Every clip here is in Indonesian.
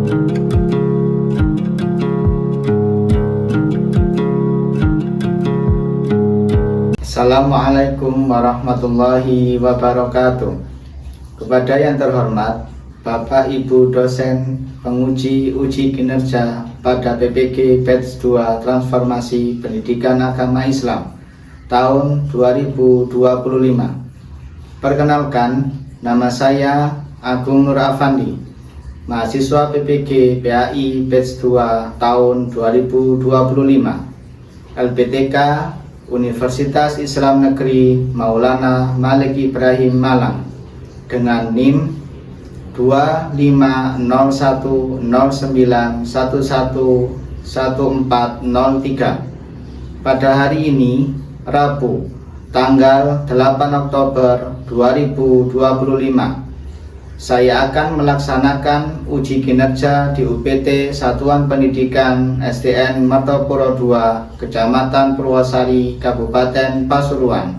Assalamualaikum warahmatullahi wabarakatuh. Kepada yang terhormat Bapak Ibu dosen penguji uji kinerja pada PPG Batch 2 Transformasi Pendidikan Agama Islam tahun 2025. Perkenalkan, nama saya Agung Nur Afandi, mahasiswa PPG PAI Batch 2 tahun 2025, LPTK Universitas Islam Negeri Maulana Malik Ibrahim Malang dengan NIM 250191111403. Pada hari ini, Rabu, tanggal 8 Oktober 2025, saya akan melaksanakan uji kinerja di UPT Satuan Pendidikan SDN Martopuro II, Kecamatan Purwosari, Kabupaten Pasuruan,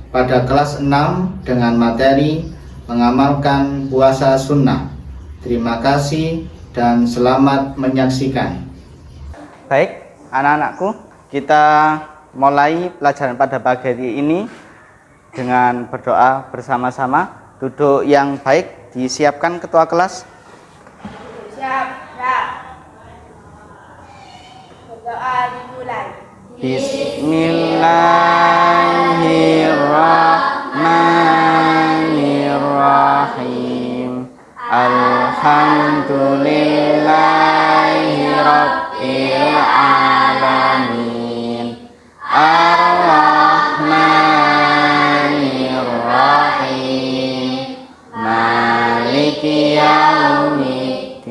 pada kelas 6 dengan materi mengamalkan puasa sunnah. Terima kasih dan selamat menyaksikan. Baik, anak-anakku, kita mulai pelajaran pada pagi hari ini dengan berdoa bersama-sama. Duduk yang baik, disiapkan ketua kelas. Siap. Berdoa dimulai. Bismillahirrahmanirrahim. Alhamdulillahi rabbil alamin. Ar-Rahmanirrahim. Maliki yaumiddin.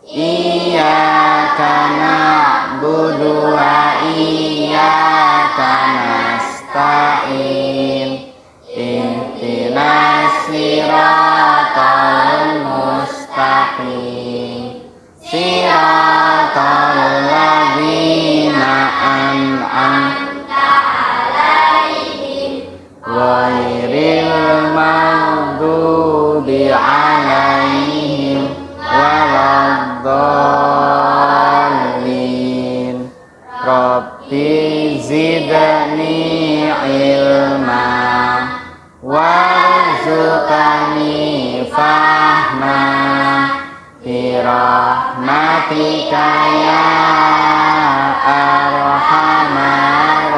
Iyyaka na'budu wa iyyaka nasta'in. Ihdinas siratal mustaqim. Siratal ladzina an'amta 'alaihim ghairil maghdubi 'alaihim waladdallin. Rabbi zidni ilma warzuqni fahma birahmatika ya arhamar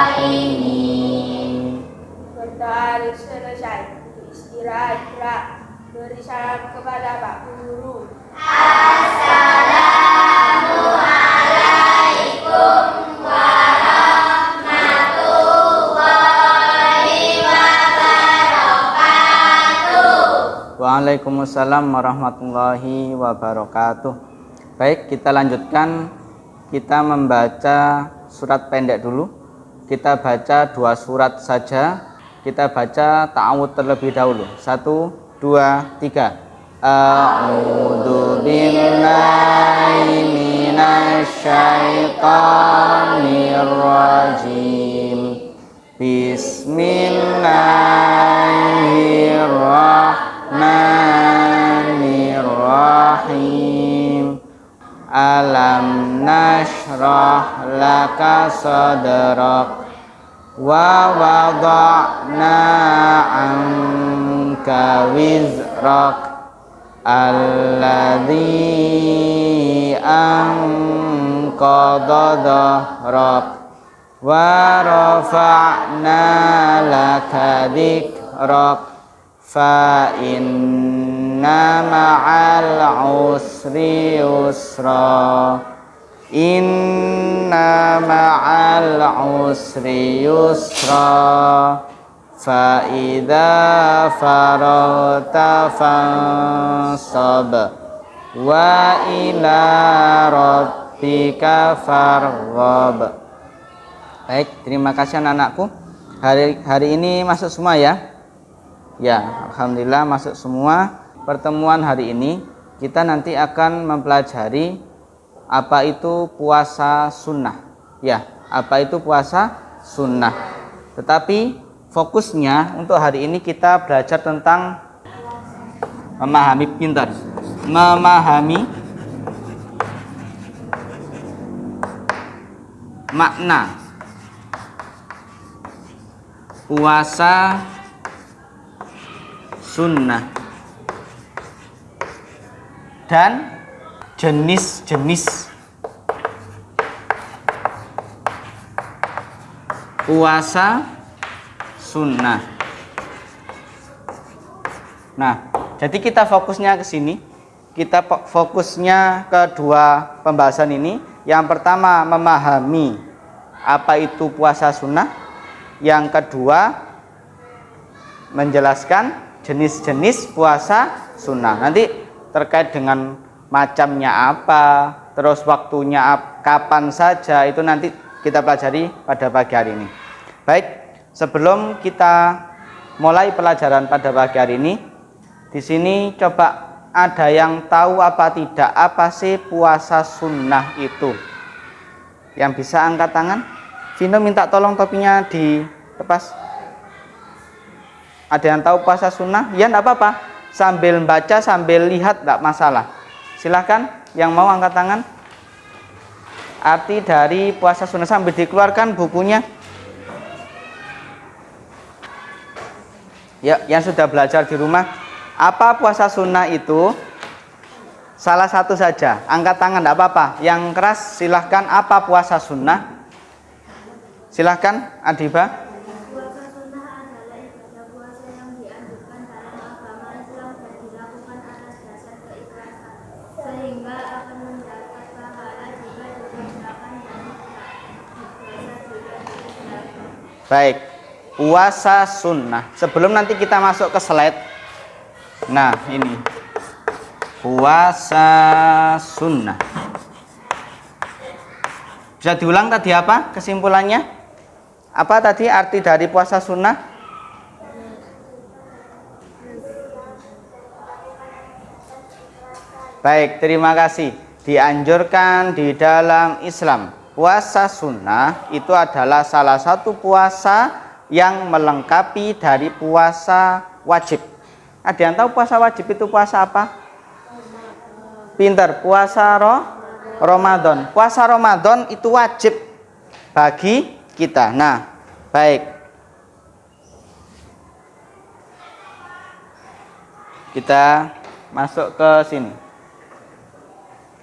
rahimin. Berdoa selesai. Untuk istirahat, beri salam kepada Pak Guru. Assalamualaikum warahmatullahi wabarakatuh. Waalaikumsalam warahmatullahi wabarakatuh. Baik, kita lanjutkan. Kita membaca surat pendek dulu. Kita baca 2 surat saja. Kita baca ta'awudz terlebih dahulu. 1, 2, 3. A'udzu billahi minasy syaithanir rajim. Bismillahirrahmanirrahim. Alam nashrah laka sadrak wa wada'na anka wizrak alladzi anqadha dhahrak wa rafa'na laka dzikrak fa inna ma'al usri yusra. Inna ma'al usri yusra. Fa idza faragta fansab wa ila rabbika farghab. Baik, terima kasih anak-anakku. Hari ini masuk semua ya? Ya, alhamdulillah masuk semua. Pertemuan hari ini kita nanti akan mempelajari apa itu puasa sunnah. Ya, apa itu puasa sunnah. Tetapi fokusnya untuk hari ini kita belajar tentang memahami pintar. memahami makna puasa sunnah dan jenis-jenis puasa sunnah. Nah, jadi kita fokusnya ke sini. Kita fokusnya ke dua pembahasan ini. Yang pertama memahami apa itu puasa sunnah. Yang kedua menjelaskan jenis-jenis puasa sunnah. Nanti terkait dengan macamnya apa, terus waktunya kapan saja, itu nanti kita pelajari pada pagi hari ini. Baik, sebelum kita mulai pelajaran pada pagi hari ini, di sini coba ada yang tahu apa tidak apa sih puasa sunnah itu? Yang bisa angkat tangan. Vino minta tolong topinya dilepas. Ada yang tahu puasa sunnah? Ya enggak apa-apa. Sambil baca sambil lihat enggak masalah. Silahkan yang mau angkat tangan. Arti dari puasa sunnah sambil dikeluarkan bukunya. Ya, yang sudah belajar di rumah, apa puasa sunnah itu? Salah satu saja, angkat tangan enggak apa-apa. Yang keras silahkan, apa puasa sunnah? Silahkan Adiba. Puasa sunnah adalah ibadah puasa yang dianjurkan dalam agama Islam dan dilakukan atas dasar keikhlasan, sehingga akan mendapat pahala jika dikerjakan dan puasa juga dikerjakan. Baik, puasa sunnah. Sebelum nanti kita masuk ke slide. Nah, ini puasa sunnah. Bisa diulang tadi apa kesimpulannya? Apa tadi arti dari puasa sunnah? Baik, terima kasih. Dianjurkan di dalam Islam. Puasa sunnah itu adalah salah satu puasa yang melengkapi dari puasa wajib. Ada yang tahu puasa wajib itu puasa apa? Pinter, puasa Ramadan. Puasa Ramadan itu wajib bagi kita. Nah, baik. Kita masuk ke sini.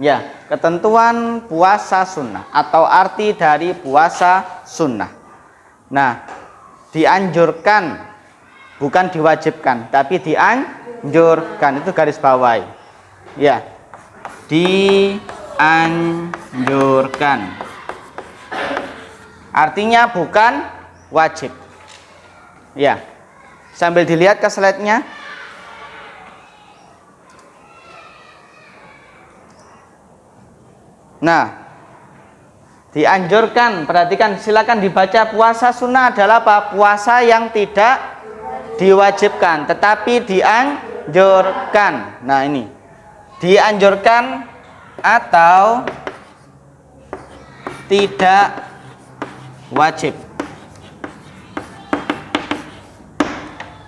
Ya, ketentuan puasa sunnah atau arti dari puasa sunnah. Nah, dianjurkan, bukan diwajibkan, tapi dianjurkan, itu garis bawahi. Ya, dianjurkan. Artinya bukan wajib. Ya, sambil dilihat ke slide-nya. Nah, dianjurkan, perhatikan, silakan dibaca. Puasa sunnah adalah apa? Puasa yang tidak diwajibkan, tetapi dianjurkan. Nah, ini dianjurkan atau tidak wajib.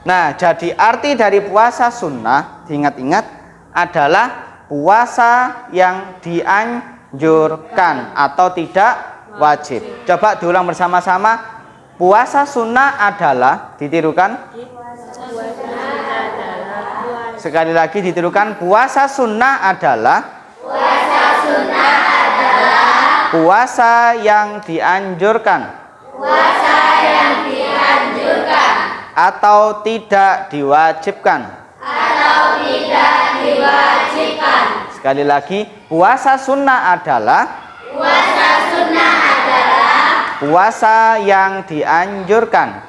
Nah, jadi arti dari puasa sunnah, diingat-ingat, adalah puasa yang dianjurkan atau tidak wajib. Coba diulang bersama-sama. Puasa sunnah adalah, ditirukan. Sekali lagi ditirukan. Puasa sunnah adalah puasa yang dianjurkan atau tidak diwajibkan. Sekali lagi, puasa sunnah adalah puasa yang dianjurkan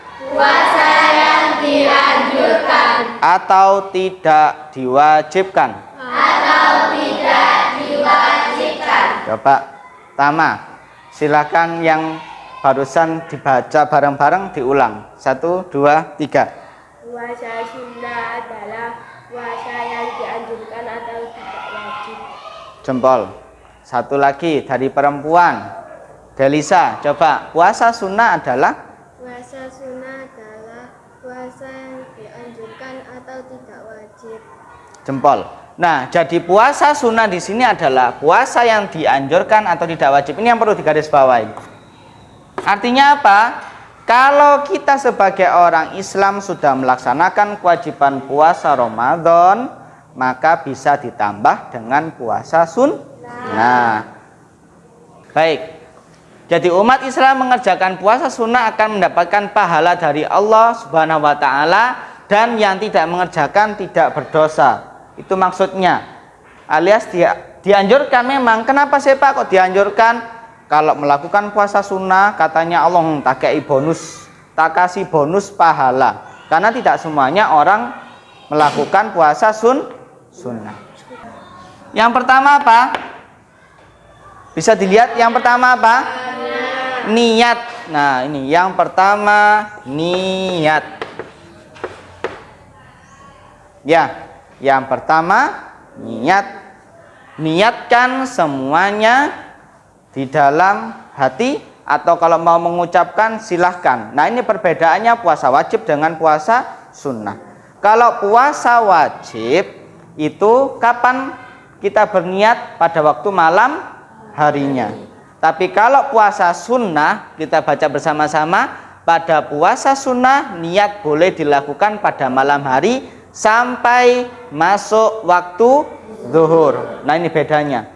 atau tidak diwajibkan. Coba Tama, silakan yang barusan dibaca bareng-bareng diulang. 1, 2, 3. Puasa sunnah adalah puasa yang dianjurkan atau tidak wajib. Jempol. Satu lagi dari perempuan. Delisa, coba. Puasa sunnah adalah Puasa sunnah adalah puasa yang dianjurkan atau tidak wajib. jempol. Nah, jadi puasa sunnah di sini adalah puasa yang dianjurkan atau tidak wajib. Ini yang perlu digarisbawahi. Artinya apa? Kalau kita sebagai orang Islam sudah melaksanakan kewajiban puasa Ramadan, maka bisa ditambah dengan puasa sunnah. Baik. Jadi umat Islam mengerjakan puasa sunnah akan mendapatkan pahala dari Allah Subhanahu wa taala, dan yang tidak mengerjakan tidak berdosa. Itu maksudnya. Alias dianjurkan memang. Kenapa sih Pak kok dianjurkan? Kalau melakukan puasa sunnah, katanya Allah tak kasih bonus, tak kasih bonus pahala. Karena tidak semuanya orang melakukan puasa sunnah. Yang pertama apa? Bisa dilihat yang pertama apa? Niat. Nah ini yang pertama, niat. Ya, yang pertama niat. Niatkan semuanya di dalam hati, atau kalau mau mengucapkan silahkan. Nah ini perbedaannya puasa wajib dengan puasa sunnah. Kalau puasa wajib itu kapan kita berniat? Pada waktu malam harinya. Tapi kalau puasa sunnah, kita baca bersama-sama, pada puasa sunnah niat boleh dilakukan pada malam hari sampai masuk waktu zuhur. Nah ini bedanya,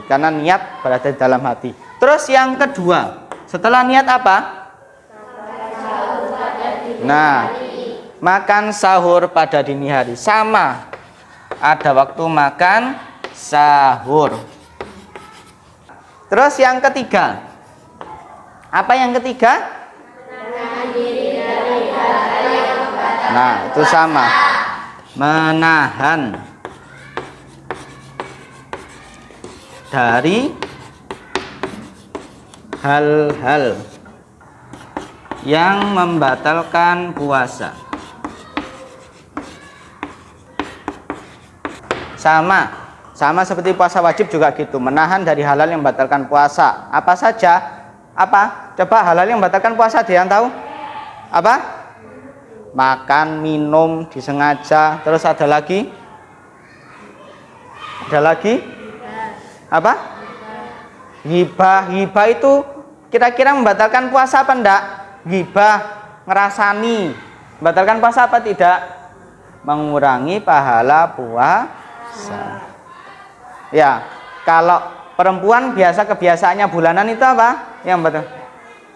karena niat berada di dalam hati. Terus yang kedua, setelah niat apa? Nah, makan sahur pada dini hari. Sama, ada waktu makan sahur. Terus yang ketiga, apa yang ketiga? Nah itu sama, menahan dari hal-hal yang membatalkan puasa. Sama seperti puasa wajib juga gitu, menahan dari hal-hal yang membatalkan puasa. Apa saja? Apa? Coba hal-hal yang membatalkan puasa, ada yang tahu? Apa? Makan, minum disengaja. Terus ada lagi? Ada lagi? Apa? Ghibah itu kira-kira membatalkan puasa apa enggak? Ghibah, ngerasani, membatalkan puasa apa tidak? Mengurangi pahala puasa. Ya, kalau perempuan biasa kebiasaannya bulanan itu apa? Yang betul?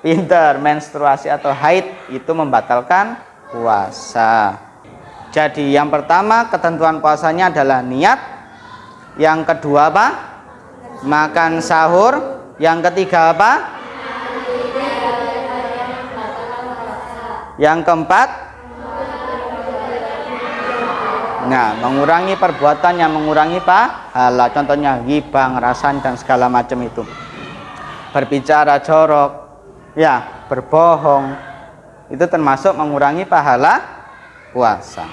Pinter, menstruasi atau haid itu membatalkan puasa. Jadi yang pertama ketentuan puasanya adalah niat. Yang kedua apa? Makan sahur. Yang ketiga apa? Yang keempat, nah, mengurangi perbuatan yang mengurangi pahala. Contohnya ghibah, ngerasain dan segala macam itu. Berbicara jorok, ya, berbohong, itu termasuk mengurangi pahala puasa.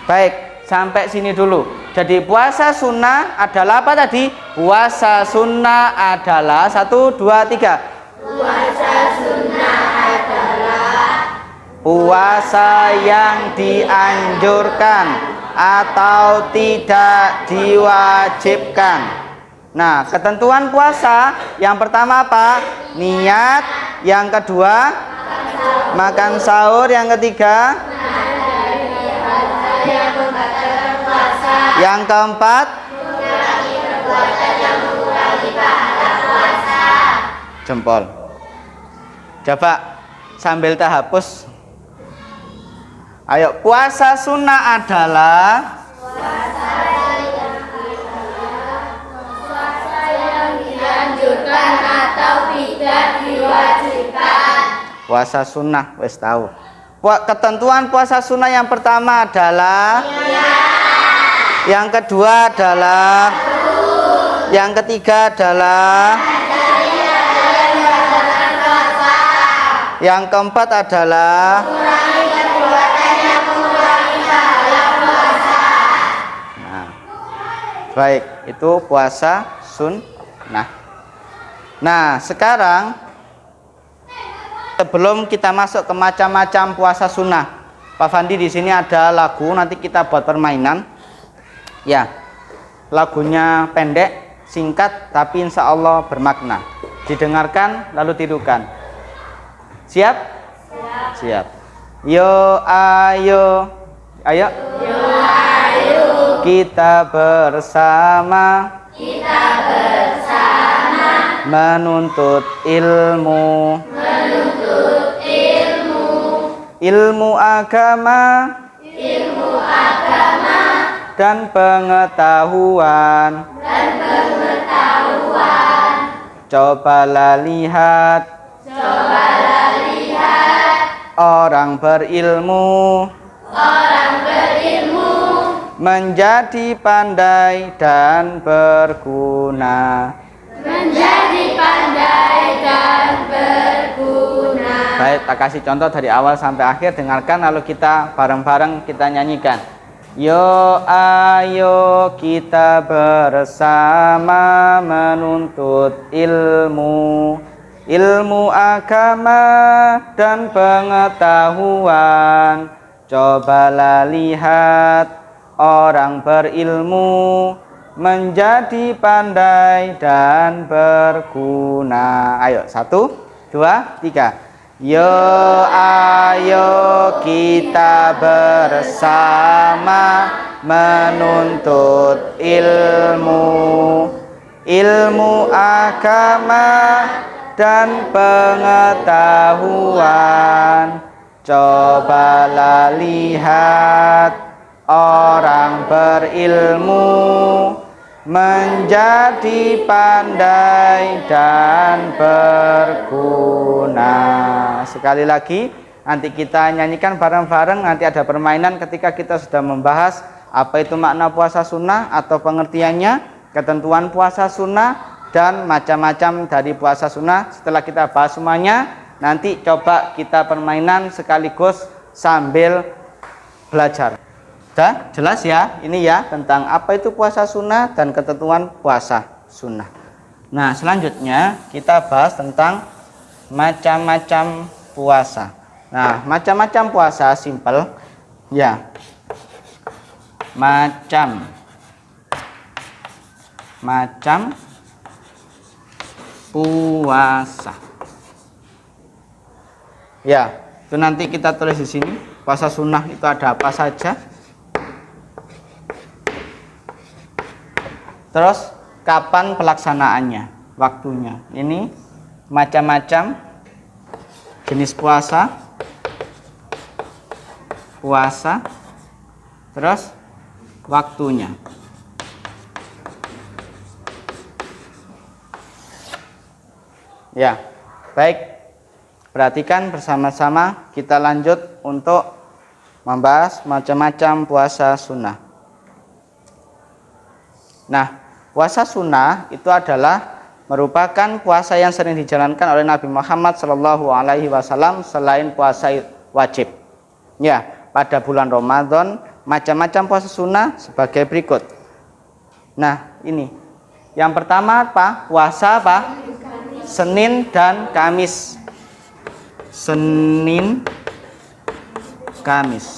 Baik, sampai sini dulu. Jadi puasa sunnah adalah apa tadi? Puasa sunnah adalah 1, 2, 3. Puasa sunnah adalah puasa yang dianjurkan atau tidak diwajibkan. Nah, ketentuan puasa yang pertama apa? Niat. Yang kedua, makan sahur. Yang ketiga, yang keempat, jempol. Coba sambil tahapus. Ayo, puasa sunnah adalah puasa yang dianjurkan atau tidak diwajibkan. puasa sunnah, wes tahu. Ketentuan puasa sunnah yang pertama adalah yang kedua adalah yang ketiga adalah yang keempat adalah nah, baik, itu puasa sunnah. Nah, sekarang sebelum kita masuk ke macam-macam puasa sunnah, Pak Fandi, di sini ada lagu, nanti kita buat permainan. Ya, lagunya pendek, singkat, tapi insya Allah bermakna. Didengarkan, lalu tirukan. Siap? Siap. Yo ayo, ayo. Yo ayo. Kita bersama. Kita bersama. Menuntut ilmu. Menuntut ilmu. Ilmu agama. Ilmu agama. Dan pengetahuan. Dan pengetahuan. Cobalah lihat. Cobalah lihat. Orang berilmu. Orang berilmu. Menjadi pandai dan berguna. Menjadi pandai dan berguna. Baik, tak kasih contoh dari awal sampai akhir. Dengarkan lalu kita bareng-bareng kita nyanyikan. Yo ayo kita bersama menuntut ilmu. Ilmu agama dan pengetahuan. Cobalah lihat orang berilmu menjadi pandai dan berguna. Ayo, 1, 2, 3. Yo ayo kita bersama menuntut ilmu. Ilmu agama dan pengetahuan. Cobalah lihat orang berilmu menjadi pandai dan berguna. Sekali lagi, nanti kita nyanyikan bareng-bareng. Nanti ada permainan ketika kita sudah membahas apa itu makna puasa sunnah atau pengertiannya, ketentuan puasa sunnah, dan macam-macam dari puasa sunnah. Setelah kita bahas semuanya, nanti coba kita permainan sekaligus sambil belajar. Sudah jelas ya, ini ya tentang apa itu puasa sunnah dan ketentuan puasa sunnah. Nah, selanjutnya kita bahas tentang macam-macam puasa. Nah, macam-macam puasa simpel ya. Macam puasa. Ya, itu nanti kita tulis di sini. Puasa sunnah itu ada apa saja? Terus kapan pelaksanaannya, waktunya. Ini macam-macam jenis puasa. Terus waktunya. Ya, baik. Perhatikan bersama-sama, kita lanjut untuk membahas macam-macam puasa sunnah. Nah, puasa sunnah itu adalah merupakan puasa yang sering dijalankan oleh Nabi Muhammad SAW selain puasa wajib. Ya, pada bulan Ramadan macam-macam puasa sunnah sebagai berikut. Nah, ini yang pertama apa? Puasa apa? Senin dan Kamis. Senin, Kamis.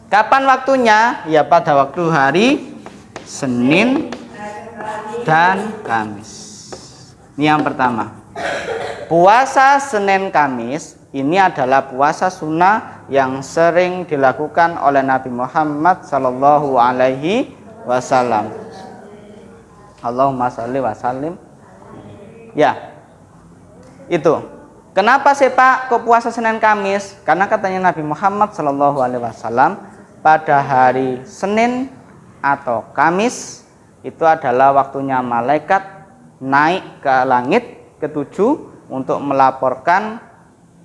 Kapan waktunya? Ya pada waktu hari Senin dan Kamis. Ini yang pertama. Puasa Senin Kamis ini adalah puasa sunnah yang sering dilakukan oleh Nabi Muhammad sallallahu alaihi wasallam. Allahumma shalli wa sallim. Ya. Itu. Kenapa sih Pak kok puasa Senin Kamis? Karena katanya Nabi Muhammad sallallahu alaihi wasallam pada hari Senin atau Kamis itu adalah waktunya malaikat naik ke langit ketujuh untuk melaporkan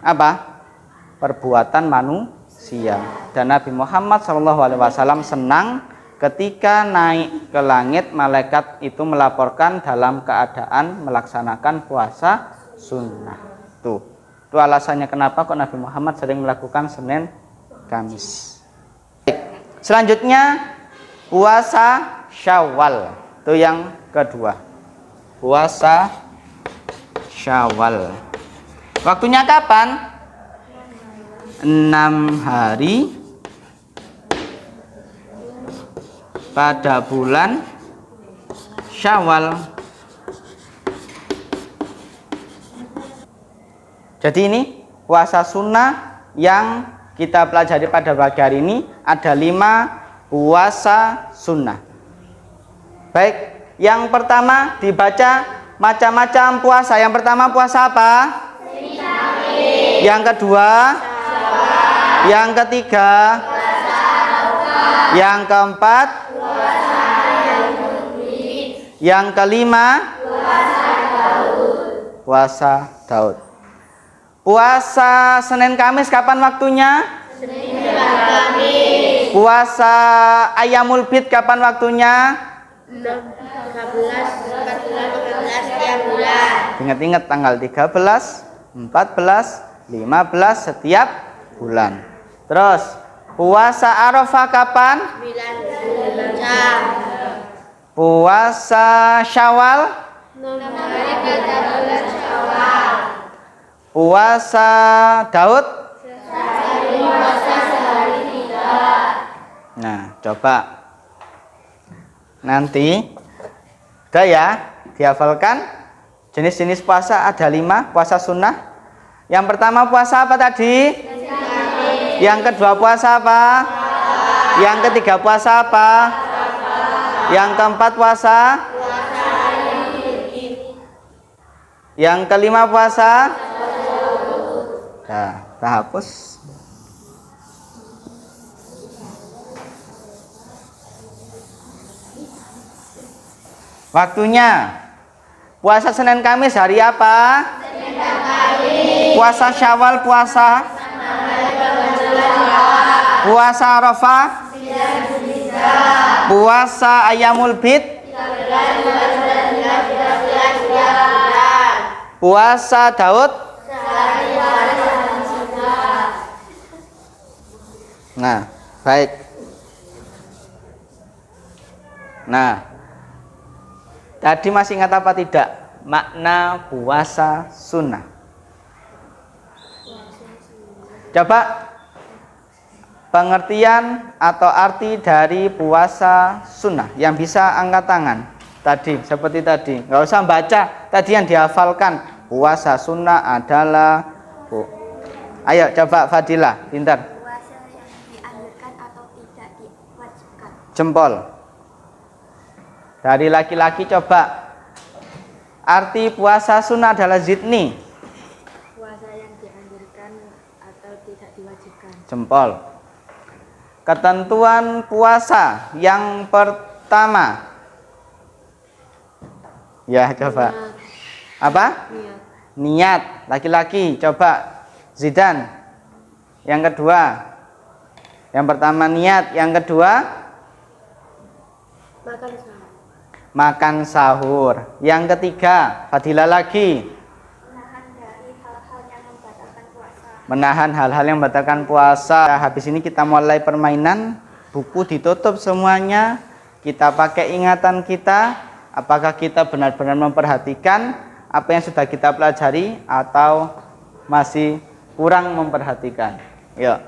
apa? Perbuatan manusia. Dan Nabi Muhammad SAW senang ketika naik ke langit malaikat itu melaporkan dalam keadaan melaksanakan puasa sunnah. Tuh, itu alasannya kenapa kok Nabi Muhammad sering melakukan Senin Kamis. Selanjutnya puasa Syawal, itu yang kedua. Puasa Syawal. Waktunya kapan? 6 hari pada bulan Syawal. Jadi ini puasa sunnah yang kita pelajari pada pagi hari ini ada 5 puasa sunnah. Baik, yang pertama dibaca macam-macam puasa. Yang pertama puasa apa? Yang kedua? Yang ketiga? Yang keempat? Yang kelima? Puasa Daud. Puasa Senin Kamis kapan waktunya? Senin Kamis. Puasa Ayyamul Bid kapan waktunya? 13, 14, 15 setiap bulan. Ingat-ingat tanggal 13, 14, 15 setiap bulan. Terus puasa Arafah kapan? 9 jam. Puasa Syawal? 6 hari pada bulan Syawal. Puasa Daud? Puasa sehari tidak. Nah, coba nanti udah ya, dihafalkan jenis-jenis puasa ada 5 puasa sunnah. Yang pertama puasa apa tadi? Yang kedua puasa apa? Yang ketiga puasa apa? Yang keempat puasa? Yang kelima puasa? Nah, kita hapus. Waktunya puasa Senin Kamis hari apa? Senin Kamis. Puasa Syawal puasa? Puasa Arafah? Puasa Ayyamul Bid? Puasa Daud? Nah, baik. Nah, tadi masih ingat apa tidak? Makna puasa sunnah. Coba pengertian atau arti dari puasa sunnah yang bisa angkat tangan. Tadi, seperti tadi. Nggak usah baca, tadi yang dihafalkan. Puasa sunnah adalah Ayo coba Fadilah, pintar. Puasa yang dianjurkan atau tidak diwajibkan. Jempol. Dari laki-laki coba. Arti puasa sunnah adalah zidni. Puasa yang dianjurkan atau tidak diwajibkan. Jempol. Ketentuan puasa yang pertama. Ya, coba. Apa? Niat. Laki-laki, coba. Zidan. Yang kedua. Yang pertama niat, yang kedua makan sahur. Yang ketiga, Fadilah lagi. Menahan dari hal-hal yang membatalkan puasa. Menahan hal-hal yang membatalkan puasa. Nah, habis ini kita mulai permainan. Buku ditutup semuanya. Kita pakai ingatan kita. Apakah kita benar-benar memperhatikan apa yang sudah kita pelajari atau masih kurang memperhatikan. Yuk.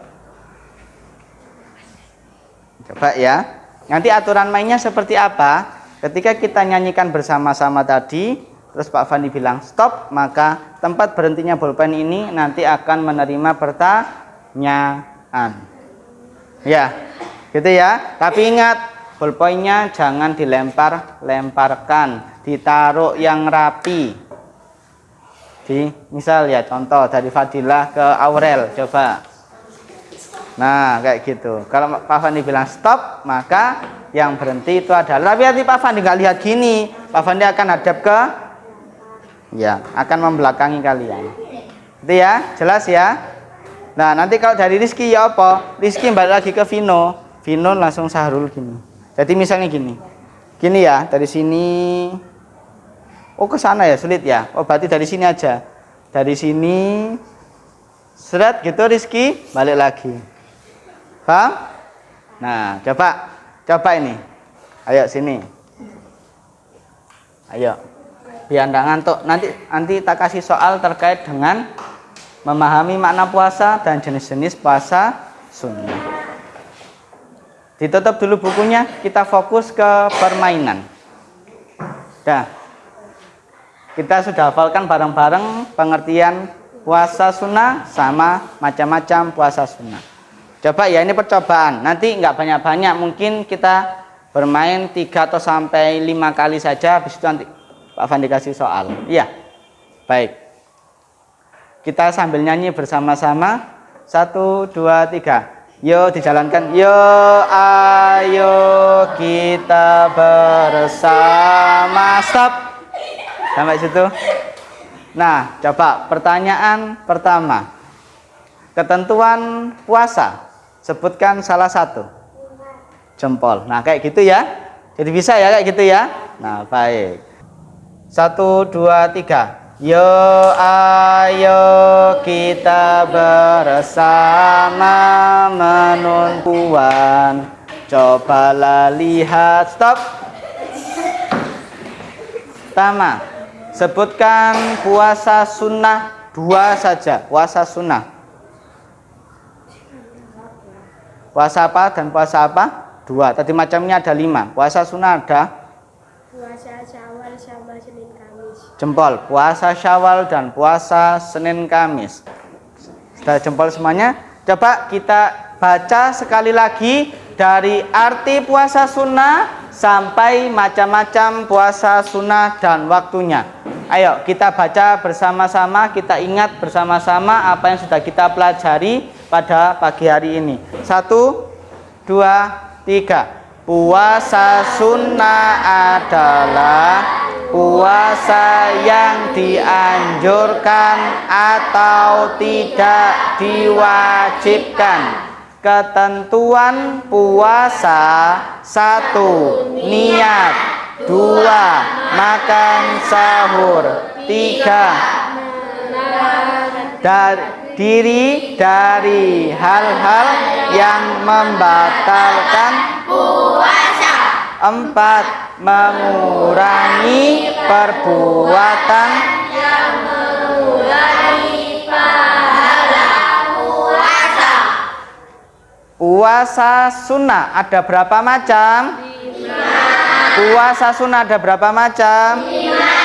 Coba ya. Nanti aturan mainnya seperti apa? Ketika kita nyanyikan bersama-sama tadi, terus Pak Fandi bilang stop, maka tempat berhentinya bolpen ini nanti akan menerima pertanyaan. Ya, gitu ya. Tapi ingat, bolpennya jangan dilempar-lemparkan, ditaruh yang rapi. Misal ya, contoh dari Fadilah ke Aurel, coba. Nah, kayak gitu. Kalau Pak Fandi bilang stop, maka yang berhenti itu adalah. Tapi nanti Pak Fandi nggak lihat gini. Pak Fandi akan hadap ke, ya, akan membelakangi kalian. Itu ya, jelas ya. Nah, nanti kalau dari Rizky ya apa? Rizky balik lagi ke Vino. Vino langsung Sahrul gini. Jadi misalnya gini. Gini ya, dari sini. Oh, ke sana ya, sulit ya. Oh, berarti dari sini aja. Dari sini seret gitu Rizky, balik lagi. Paham? Nah, coba ini. Ayo sini. Ayo. Biar nggak ngantuk. Nanti tak kasih soal terkait dengan memahami makna puasa dan jenis-jenis puasa sunnah. Ditutup dulu bukunya, kita fokus ke permainan. Dah. Kita sudah hafalkan bareng-bareng pengertian puasa sunnah sama macam-macam puasa sunnah. Coba ya, ini percobaan. Nanti nggak banyak-banyak, mungkin kita bermain 3 atau sampai 5 kali saja. Habis itu nanti Pak Fandi kasih soal. Iya, baik. Kita sambil nyanyi bersama-sama. 1, 2, 3. Yo, dijalankan. Yo, ayo kita bersama. Stop. Sampai situ. Nah, coba pertanyaan pertama. Ketentuan puasa. Sebutkan salah satu. Jempol. Nah, kayak gitu ya. Jadi bisa ya kayak gitu ya. Nah, baik. 1, 2, 3. Yo, ayo kita bersama menuntuan. Cobalah lihat. Stop. Pertama, sebutkan puasa sunnah 2 saja. Puasa sunnah. Puasa apa dan puasa apa? 2. Tadi macamnya ada 5. Puasa sunnah ada? Puasa Syawal sama Senin Kamis. Jempol. Puasa Syawal dan puasa Senin Kamis. Sudah jempol semuanya? Coba kita baca sekali lagi dari arti puasa sunnah sampai macam-macam puasa sunnah dan waktunya. Ayo kita baca bersama-sama, kita ingat bersama-sama apa yang sudah kita pelajari pada pagi hari ini. 1, 2, 3. Puasa sunnah adalah puasa yang dianjurkan atau tidak diwajibkan. Ketentuan puasa: 1. Niat. 2. Makan sahur. 3. Diri dari hal-hal yang membatalkan puasa. 4. Mengurangi perbuatan yang mengurangi pahala puasa. Puasa sunnah ada berapa macam? 5. Puasa sunnah ada berapa macam? 5.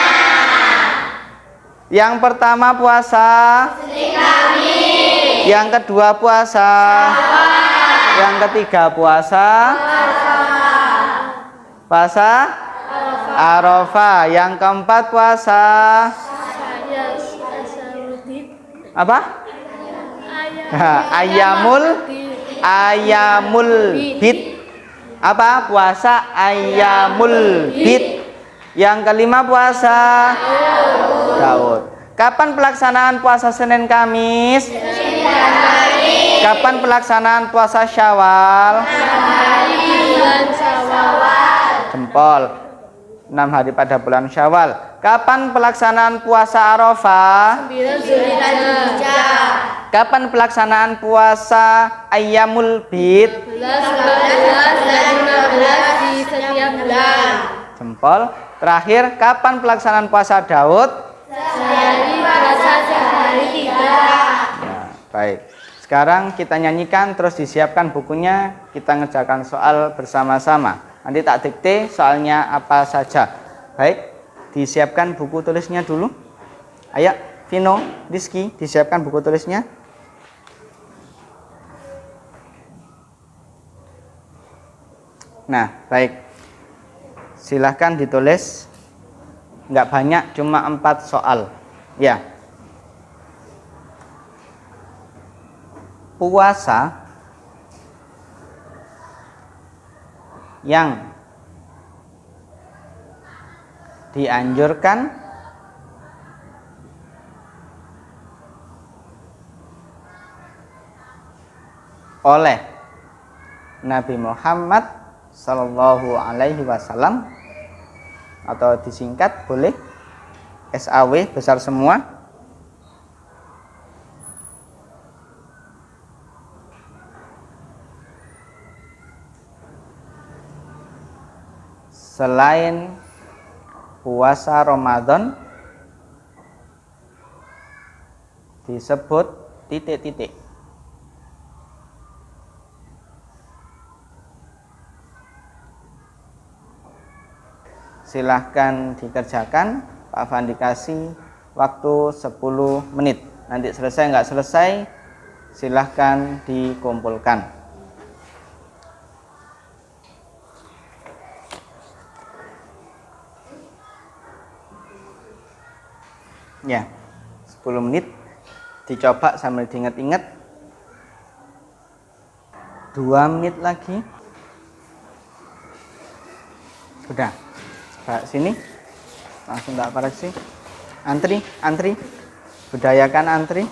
Yang pertama puasa Senin Kamis. Yang kedua puasa Syawal. Yang ketiga puasa Arafah. Yang keempat puasa apa? Ayamul bid. Apa? Puasa Ayamul bid. Yang kelima puasa Daud. Kapan pelaksanaan puasa Senin Kamis? Kapan pelaksanaan puasa Syawal? Jempol. 6 hari pada bulan Syawal. Kapan pelaksanaan puasa Arafah? 9 Zulhijjah. Kapan pelaksanaan puasa Ayyamul Bid? 11, 14, dan 15 di setiap bulan. Jempol. Terakhir, kapan pelaksanaan puasa Daud? Sehari puasa sehari 3. Nah, baik. Sekarang kita nyanyikan, terus disiapkan bukunya, kita ngerjakan soal bersama-sama. Nanti tak dikte soalnya apa saja. Baik, disiapkan buku tulisnya dulu. Ayo, Vino, Rizky, disiapkan buku tulisnya. Nah, baik. Silahkan ditulis. Nggak banyak, cuma 4 soal. Ya. Puasa yang dianjurkan oleh Nabi Muhammad Sallallahu Alaihi Wasallam, atau disingkat boleh SAW besar semua, selain puasa Ramadan disebut titik-titik. Silahkan dikerjakan. Pak Afandi kasih waktu 10 menit. Nanti selesai nggak selesai, silahkan dikumpulkan. Ya, 10 menit dicoba sambil diingat-ingat. 2 menit lagi. Udah. Pak sini. Langsung tak koreksi. Antri. Budayakan antri.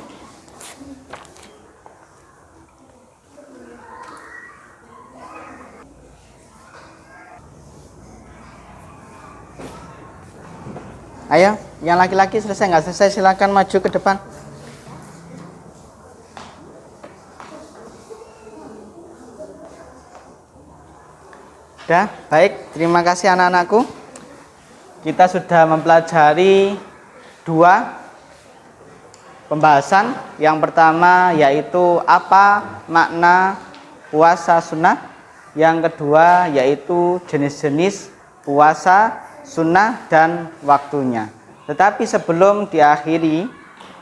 Ayo, yang laki-laki selesai nggak selesai silakan maju ke depan. Udah, baik. Terima kasih anak-anakku. Kita sudah mempelajari 2 pembahasan. Yang pertama yaitu apa makna puasa sunnah. Yang kedua yaitu jenis-jenis puasa sunnah dan waktunya. Tetapi sebelum diakhiri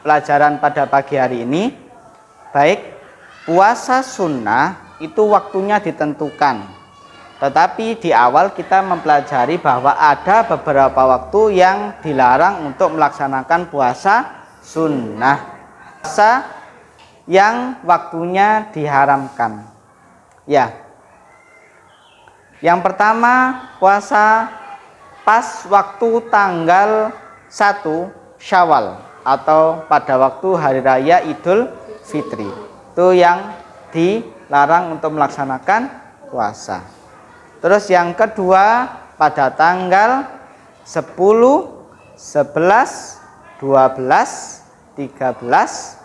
pelajaran pada pagi hari ini, baik, puasa sunnah itu waktunya ditentukan. Tetapi di awal kita mempelajari bahwa ada beberapa waktu yang dilarang untuk melaksanakan puasa sunnah. Puasa yang waktunya diharamkan. Ya. Yang pertama, puasa pas waktu tanggal 1 Syawal atau pada waktu hari raya Idul Fitri. Itu yang dilarang untuk melaksanakan puasa. Terus yang kedua pada tanggal 10, 11, 12, 13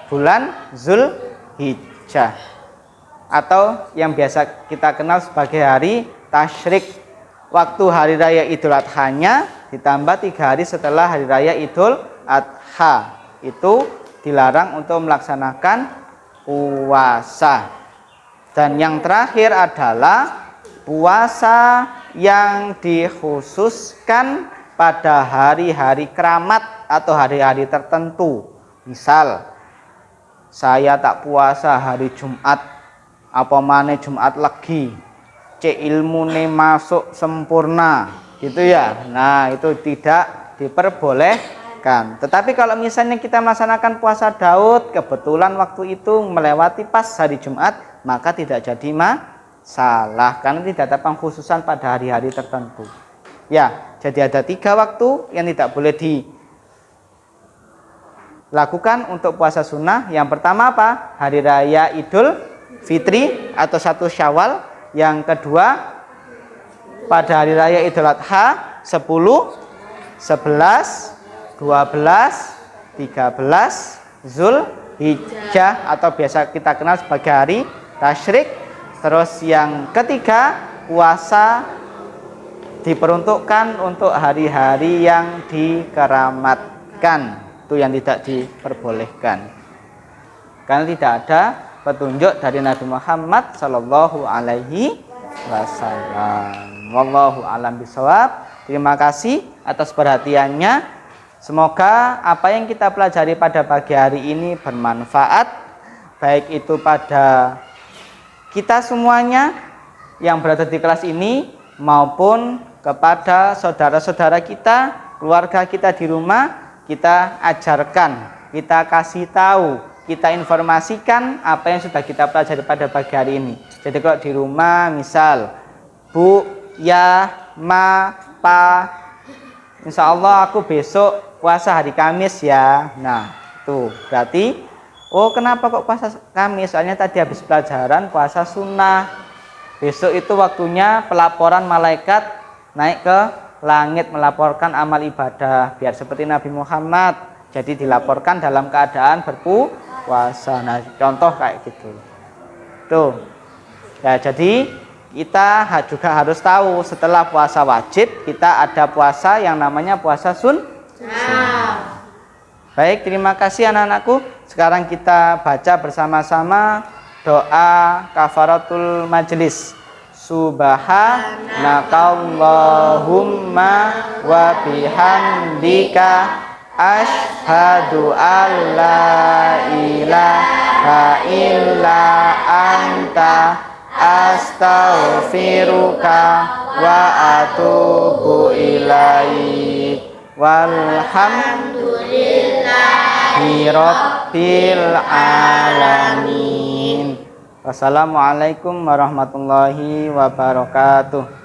bulan Zulhijjah atau yang biasa kita kenal sebagai hari tasyrik. Waktu hari raya Idul Adha-nya ditambah 3 hari setelah hari raya Idul Adha. Itu dilarang untuk melaksanakan puasa. Dan yang terakhir adalah puasa yang dikhususkan pada hari-hari keramat atau hari-hari tertentu. Misal, saya tak puasa hari Jumat, apa maneh Jumat Legi, ilmune masuk sempurna, gitu ya. Nah, itu tidak diperbolehkan. Tetapi kalau misalnya kita melaksanakan puasa Daud, kebetulan waktu itu melewati pas hari Jumat, maka tidak jadi masalah karena tidak ada pengkhususan pada hari-hari tertentu. Ya, jadi ada 3 waktu yang tidak boleh dilakukan untuk puasa sunnah. Yang pertama apa? Hari raya Idul Fitri atau 1 Syawal. Yang kedua pada hari raya Idul Adha 10, 11, 12, 13 Zulhijjah atau biasa kita kenal sebagai hari tasyrik. Terus yang ketiga, puasa diperuntukkan untuk hari-hari yang dikeramatkan. Itu yang tidak diperbolehkan. Karena tidak ada petunjuk dari Nabi Muhammad Sallallahu Alaihi Wasallam. Wallahu a'lam bishawab. Terima kasih atas perhatiannya. Semoga apa yang kita pelajari pada pagi hari ini bermanfaat, baik itu pada kita semuanya yang berada di kelas ini maupun kepada saudara-saudara kita, keluarga kita di rumah. Kita ajarkan, kita kasih tahu, kita informasikan apa yang sudah kita pelajari pada pagi hari ini. Jadi kalau di rumah misal Bu, ya, ma, pa, insya Allah aku besok puasa hari Kamis ya. Nah itu berarti, oh kenapa kok puasa Kamis? Soalnya tadi habis pelajaran puasa sunnah. Besok itu waktunya pelaporan malaikat naik ke langit melaporkan amal ibadah biar seperti Nabi Muhammad. Jadi dilaporkan dalam keadaan berpuasa. Nah, contoh kayak gitu. Tuh. Ya, jadi kita juga harus tahu setelah puasa wajib kita ada puasa yang namanya puasa sunnah. Baik, terima kasih anak-anakku. Sekarang kita baca bersama-sama doa kafaratul majelis. Subhanakallahumma wa bihamdika asyhadu an la ilaha illa anta astaghfiruka wa atubu ilaik. Walhamdulillahi rabbil alamin. Wassalamualaikum warahmatullahi wabarakatuh.